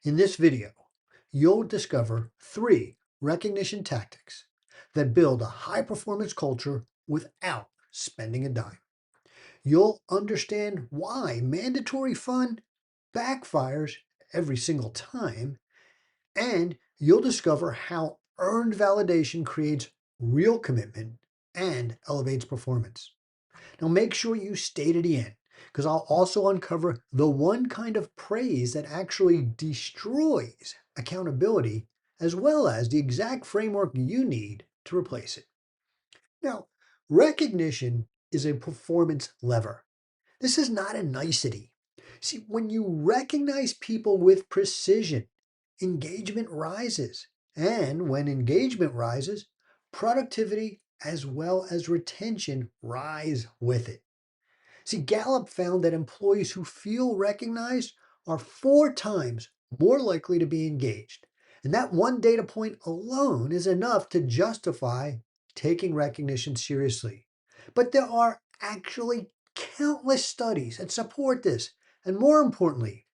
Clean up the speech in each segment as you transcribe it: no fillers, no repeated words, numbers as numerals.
In this video, you'll discover 3 recognition tactics that build a high-performance culture without spending a dime. You'll understand why mandatory fun backfires every single time, and you'll discover how earned validation creates real commitment and elevates performance. Now make sure you stay to the end, because I'll also uncover the one kind of praise that actually destroys accountability, as well as the exact framework you need to replace it. Now, recognition is a performance lever. This is not a nicety. See, when you recognize people with precision, engagement rises. And when engagement rises, productivity as well as retention rise with it. See, Gallup found that employees who feel recognized are 4 times more likely to be engaged. And that one data point alone is enough to justify taking recognition seriously. But there are actually countless studies that support this. And more importantly,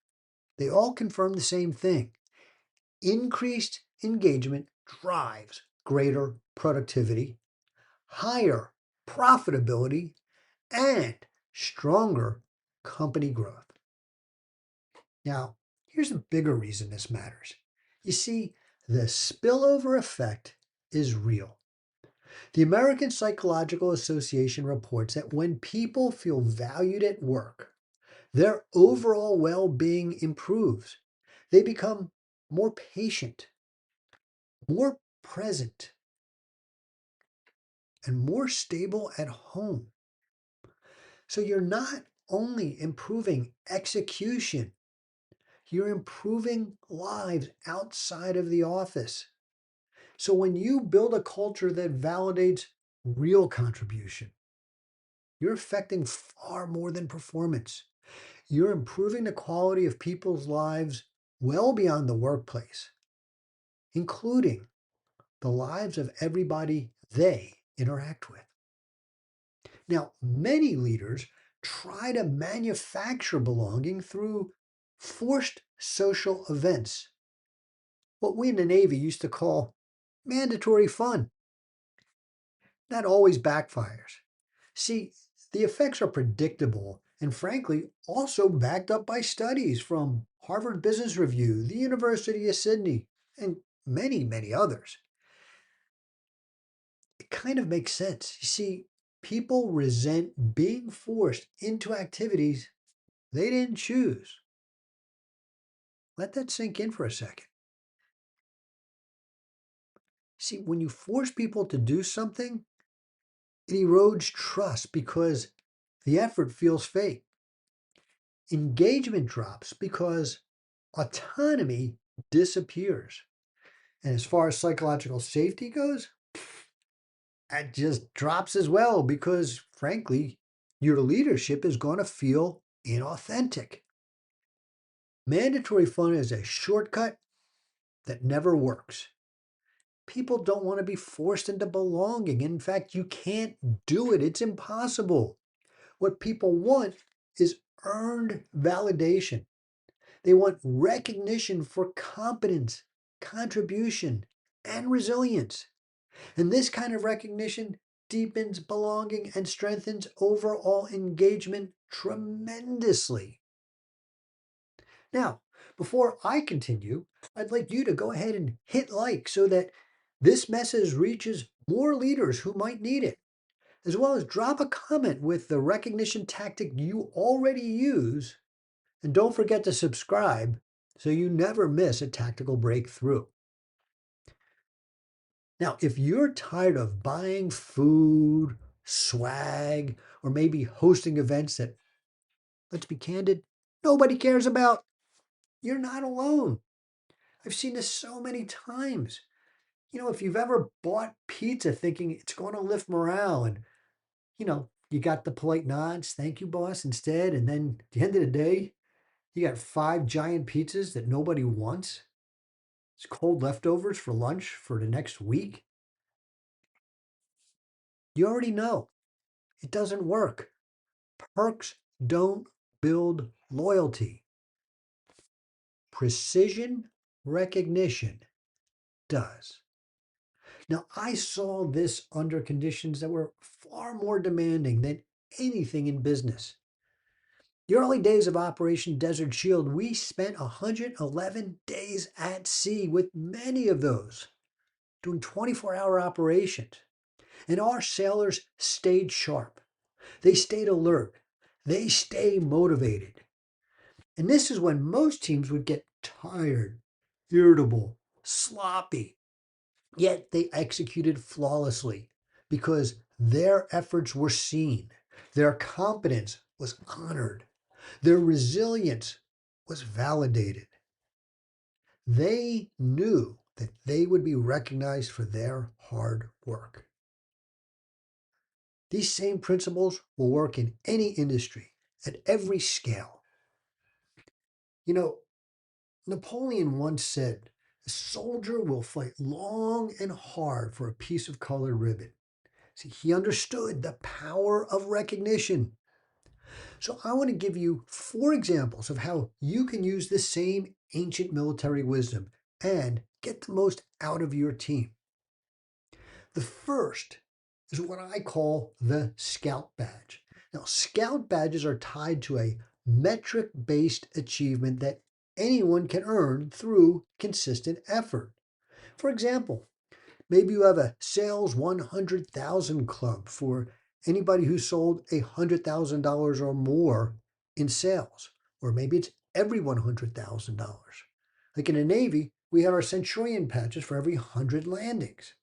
they all confirm the same thing. Increased engagement drives greater productivity, higher profitability, and stronger company growth. Now, here's a bigger reason this matters. You see, the spillover effect is real. The American Psychological Association reports that when people feel valued at work, their overall well-being improves. They become more patient, more present, and more stable at home. So you're not only improving execution, you're improving lives outside of the office. So when you build a culture that validates real contribution, you're affecting far more than performance. You're improving the quality of people's lives well beyond the workplace, including the lives of everybody they interact with. Now, many leaders try to manufacture belonging through forced social events, what we in the Navy used to call mandatory fun. That always backfires. See, the effects are predictable and frankly also backed up by studies from Harvard Business Review, the University of Sydney, and many, many others. It kind of makes sense. You see, people resent being forced into activities they didn't choose. Let that sink in for a second. See, when you force people to do something, it erodes trust because the effort feels fake. Engagement drops because autonomy disappears. And as far as psychological safety goes, that just drops as well because, frankly, your leadership is going to feel inauthentic. Mandatory fun is a shortcut that never works. People don't want to be forced into belonging. In fact, you can't do it. It's impossible. What people want is earned validation. They want recognition for competence, contribution, and resilience. And this kind of recognition deepens belonging and strengthens overall engagement tremendously. Now, before I continue, I'd like you to go ahead and hit like so that this message reaches more leaders who might need it, as well as drop a comment with the recognition tactic you already use. And don't forget to subscribe so you never miss a tactical breakthrough. Now, if you're tired of buying food, swag, or maybe hosting events that, let's be candid, nobody cares about, you're not alone. I've seen this so many times. If you've ever bought pizza thinking it's going to lift morale and, you got the polite nods, thank you, boss, instead, and then at the end of the day, you got 5 giant pizzas that nobody wants. It's cold leftovers for lunch for the next week. You already know it doesn't work. Perks don't build loyalty. Precision recognition does. Now, I saw this under conditions that were far more demanding than anything in business. The early days of Operation Desert Shield, we spent 111 days at sea, with many of those doing 24-hour operations. And our sailors stayed sharp. They stayed alert. They stayed motivated. And this is when most teams would get tired, irritable, sloppy. Yet they executed flawlessly because their efforts were seen. Their competence was honored. Their resilience was validated. They knew that they would be recognized for their hard work. These same principles will work in any industry at every scale. You know, Napoleon once said, "A soldier will fight long and hard for a piece of colored ribbon." See, he understood the power of recognition. So I want to give you 4 examples of how you can use this same ancient military wisdom and get the most out of your team. The first is what I call the Scout Badge. Now, Scout Badges are tied to a metric based achievement that anyone can earn through consistent effort. For example, maybe you have a sales 100,000 club for anybody who sold $100,000 or more in sales, or maybe it's every $100,000. Like in the Navy, we have our Centurion patches for every 100 landings.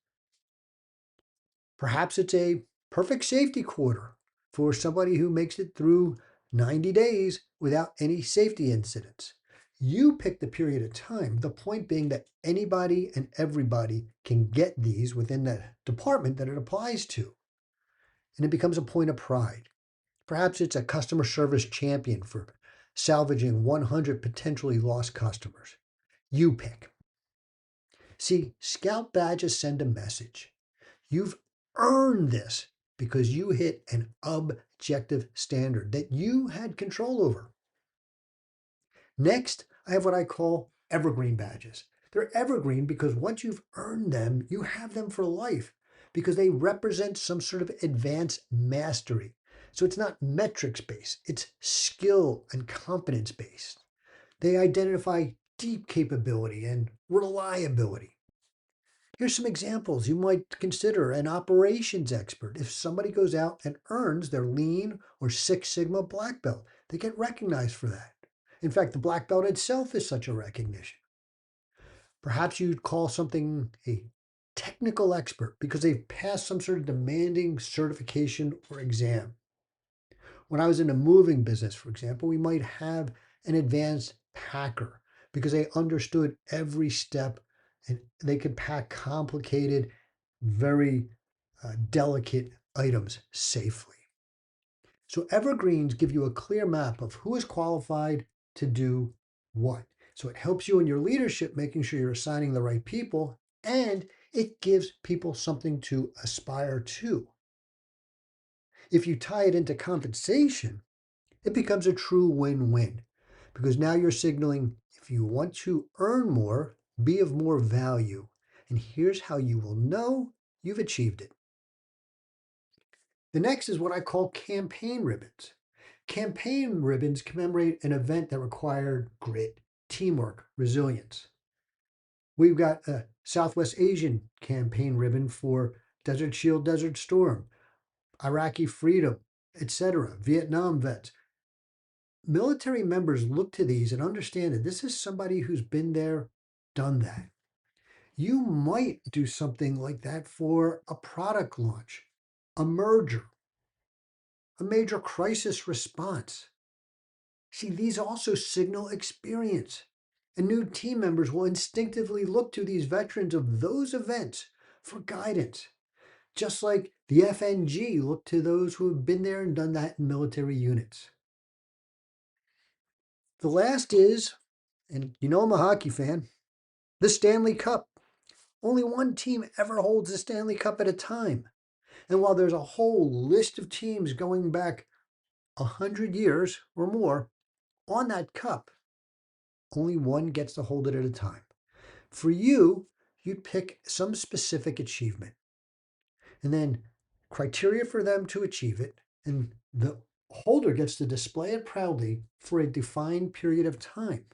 Perhaps it's a perfect safety quarter for somebody who makes it through 90 days without any safety incidents. You pick the period of time, the point being that anybody and everybody can get these within the department that it applies to. And it becomes a point of pride. Perhaps it's a customer service champion for salvaging 100 potentially lost customers. You pick. See, Scout badges send a message. You've earned this because you hit an objective standard that you had control over. Next, I have what I call evergreen badges. They're evergreen because once you've earned them, you have them for life because they represent some sort of advanced mastery. So it's not metrics based, it's skill and competence based. They identify deep capability and reliability. Here's some examples you might consider an operations expert. If somebody goes out and earns their Lean or Six Sigma black belt, they get recognized for that. In fact, the black belt itself is such a recognition. Perhaps you'd call something a technical expert because they've passed some sort of demanding certification or exam. When I was in the moving business, for example, we might have an advanced packer because they understood every step and they could pack complicated, very delicate items safely. So evergreens give you a clear map of who is qualified to do what. So it helps you in your leadership, making sure you're assigning the right people, and it gives people something to aspire to. If you tie it into compensation, it becomes a true win-win because now you're signaling if you want to earn more, be of more value. And here's how you will know you've achieved it. The next is what I call campaign ribbons. Campaign ribbons commemorate an event that required grit, teamwork, resilience. We've got a Southwest Asian campaign ribbon for Desert Shield, Desert Storm, Iraqi freedom, etc., Vietnam vets. Military members look to these and understand that this is somebody who's been there, done that. You might do something like that for a product launch, a merger, a major crisis response. See, these also signal experience, and new team members will instinctively look to these veterans of those events for guidance, just like the FNG look to those who have been there and done that in military units. The last is, and you know I'm a hockey fan, the Stanley Cup. Only one team ever holds the Stanley Cup at a time. And while there's a whole list of teams going back 100 years or more on that cup, only one gets to hold it at a time. For you, you'd pick some specific achievement and then criteria for them to achieve it. And the holder gets to display it proudly for a defined period of time,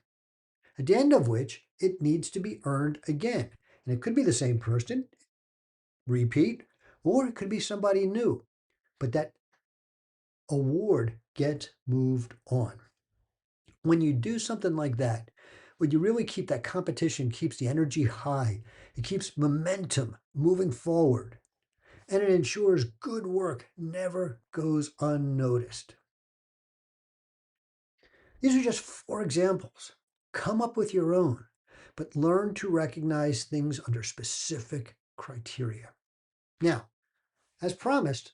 at the end of which it needs to be earned again. And it could be the same person, repeat, or it could be somebody new. But that award gets moved on. When you do something like that, when you really keep that competition, keeps the energy high, it keeps momentum moving forward, and it ensures good work never goes unnoticed. These are just 4 examples. Come up with your own, but learn to recognize things under specific criteria. Now, as promised,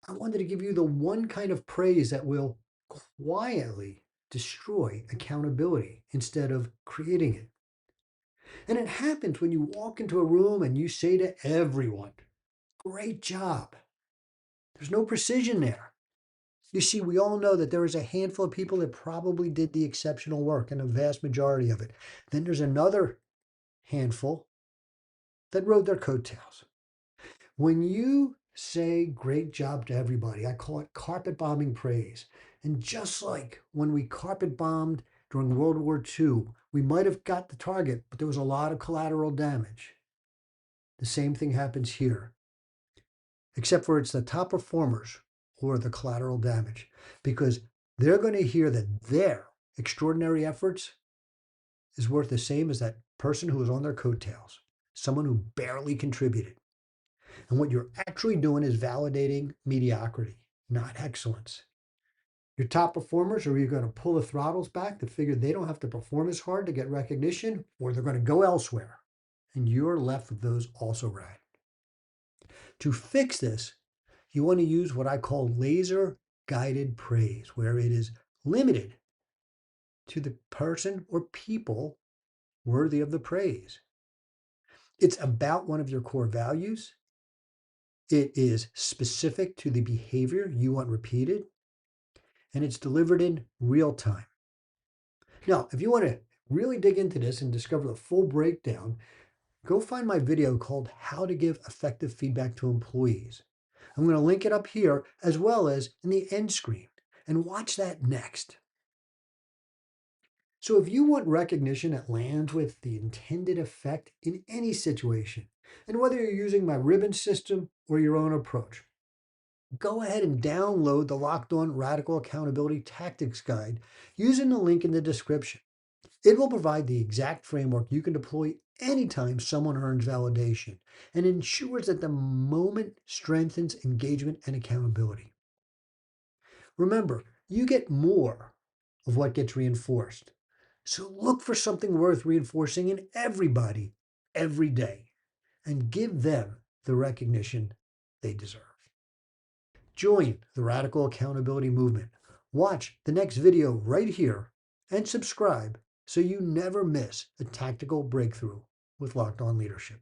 I wanted to give you the one kind of praise that will quietly destroy accountability instead of creating it. And it happens when you walk into a room and you say to everyone, "Great job." There's no precision there. You see, we all know that there is a handful of people that probably did the exceptional work and a vast majority of it. Then there's another handful that rode their coattails. When you say great job to everybody, I call it carpet bombing praise. And just like when we carpet bombed during World War II, we might have got the target, but there was a lot of collateral damage. The same thing happens here, except for it's the top performers who are the collateral damage, because they're going to hear that their extraordinary efforts is worth the same as that person who was on their coattails, someone who barely contributed. And what you're actually doing is validating mediocrity, not excellence. Your top performers are either going to pull the throttles back to figure they don't have to perform as hard to get recognition, or they're going to go elsewhere. And you're left with those also ran. To fix this, you want to use what I call laser guided praise, where it is limited to the person or people worthy of the praise. It's about one of your core values. It is specific to the behavior you want repeated, and it's delivered in real time. Now, if you want to really dig into this and discover the full breakdown, go find my video called How to Give Effective Feedback to Employees. I'm going to link it up here as well as in the end screen, and watch that next. So if you want recognition that lands with the intended effect in any situation, and whether you're using my ribbon system or your own approach, go ahead and download the Locked On Radical Accountability Tactics Guide using the link in the description. It will provide the exact framework you can deploy anytime someone earns validation and ensures that the moment strengthens engagement and accountability. Remember, you get more of what gets reinforced. So look for something worth reinforcing in everybody every day and give them the recognition they deserve. Join the Radical Accountability Movement. Watch the next video right here and subscribe so you never miss a tactical breakthrough with Locked On Leadership.